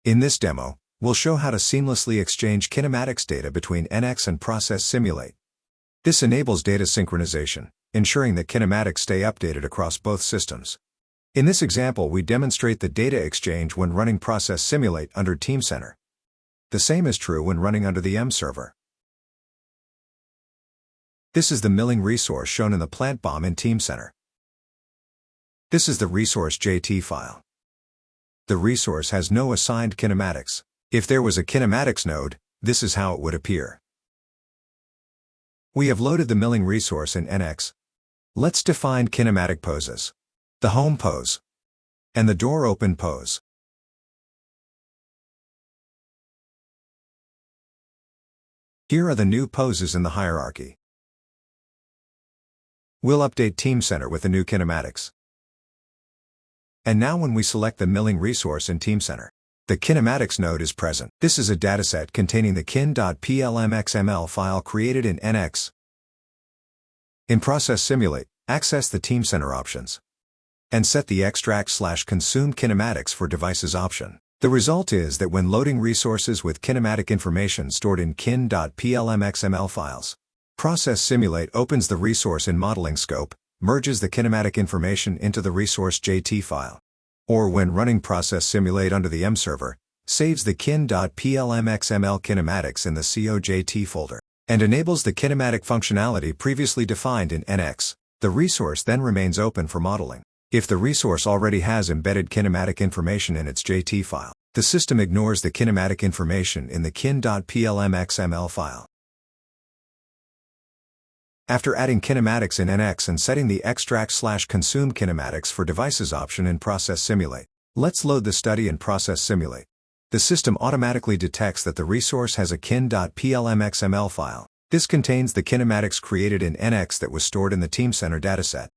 In this demo, we'll show how to seamlessly exchange kinematics data between NX and Process Simulate. This enables data synchronization, ensuring that kinematics stay updated across both systems. In this example, we demonstrate the data exchange when running Process Simulate under Teamcenter. The same is true when running under the M server. This is the milling resource shown in the plant BOM in Teamcenter. This is the resource JT file. The resource has no assigned kinematics. If there was a kinematics node, this is how it would appear. We have loaded the milling resource in NX. Let's define kinematic poses: the home pose and the door open pose. Here are the new poses in the hierarchy. We'll update Teamcenter with the new kinematics. And now when we select the milling resource in Teamcenter, the kinematics node is present. This is a dataset containing the kin.plmxml file created in NX. In Process Simulate, access the Teamcenter options and set the extract/consume kinematics for devices option. The result is that when loading resources with kinematic information stored in kin.plmxml files, Process Simulate opens the resource in modeling scope, merges the kinematic information into the resource JT file, or when running Process Simulate under the M server, saves the kin.plmxml kinematics in the COJT folder, and enables the kinematic functionality previously defined in NX. The resource then remains open for modeling. If the resource already has embedded kinematic information in its JT file, the system ignores the kinematic information in the kin.plmxml file. After adding kinematics in NX and setting the extract/consume kinematics for devices option in Process Simulate, let's load the study in Process Simulate. The system automatically detects that the resource has a kin.plmxml file. This contains the kinematics created in NX that was stored in the Teamcenter dataset.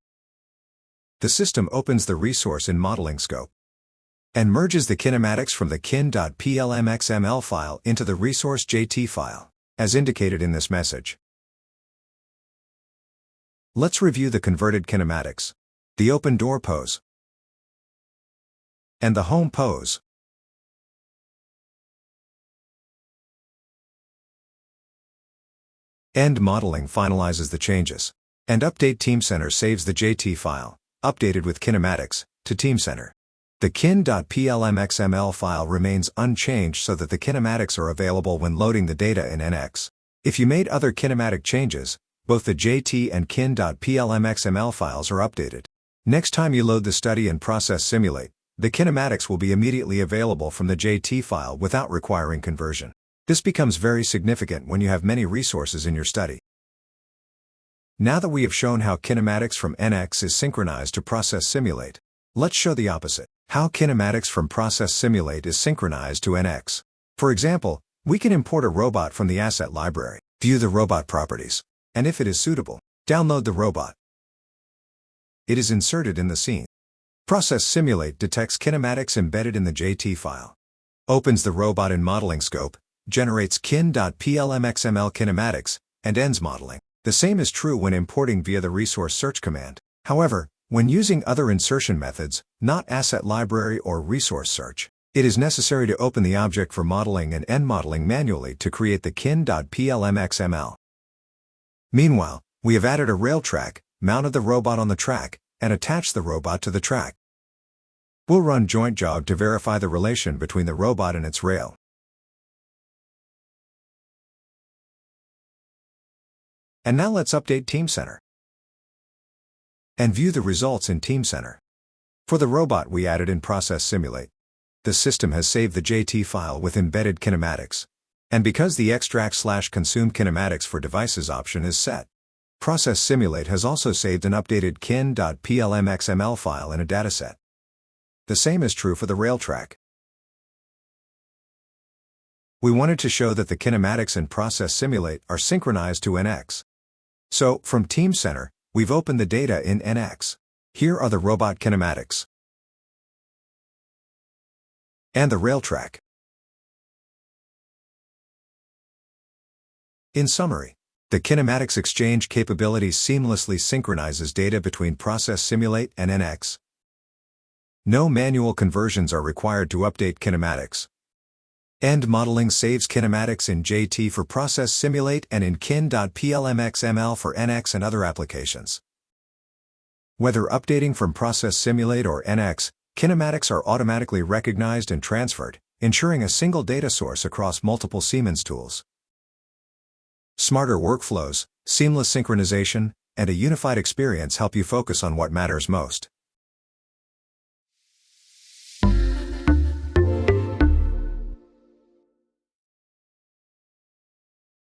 The system opens the resource in modeling scope and merges the kinematics from the kin.plmxml file into the resource JT file, as indicated in this message. Let's review the converted kinematics: the open door pose and the home pose. End modeling finalizes the changes, and Update Teamcenter saves the JT file, updated with kinematics, to Teamcenter. The kin.plmxml file remains unchanged so that the kinematics are available when loading the data in NX. If you made other kinematic changes, both the JT and kin.plmxml files are updated. Next time you load the study in Process Simulate, the kinematics will be immediately available from the JT file without requiring conversion. This becomes very significant when you have many resources in your study. Now that we have shown how kinematics from NX is synchronized to Process Simulate, let's show the opposite: how kinematics from Process Simulate is synchronized to NX. For example, we can import a robot from the asset library, view the robot properties, and if it is suitable, download the robot. It is inserted in the scene. Process Simulate detects kinematics embedded in the JT file, opens the robot in modeling scope, generates kin.plmxml kinematics, and ends modeling. The same is true when importing via the resource search command. However, when using other insertion methods, not asset library or resource search, it is necessary to open the object for modeling and end modeling manually to create the kin.plmxml. Meanwhile, we have added a rail track, mounted the robot on the track, and attached the robot to the track. We'll run joint jog to verify the relation between the robot and its rail. And now let's update Teamcenter and view the results in Teamcenter. For the robot we added in Process Simulate, the system has saved the JT file with embedded kinematics. And because the extract/consume kinematics for devices option is set, Process Simulate has also saved an updated kin.plmxml file in a dataset. The same is true for the rail track. We wanted to show that the kinematics in Process Simulate are synchronized to NX. So, from Teamcenter, we've opened the data in NX. Here are the robot kinematics and the rail track. In summary, the kinematics exchange capability seamlessly synchronizes data between Process Simulate and NX. No manual conversions are required to update kinematics. End modeling saves kinematics in JT for Process Simulate and in kin.plmxml for NX and other applications. Whether updating from Process Simulate or NX, kinematics are automatically recognized and transferred, ensuring a single data source across multiple Siemens tools. Smarter workflows, seamless synchronization, and a unified experience help you focus on what matters most.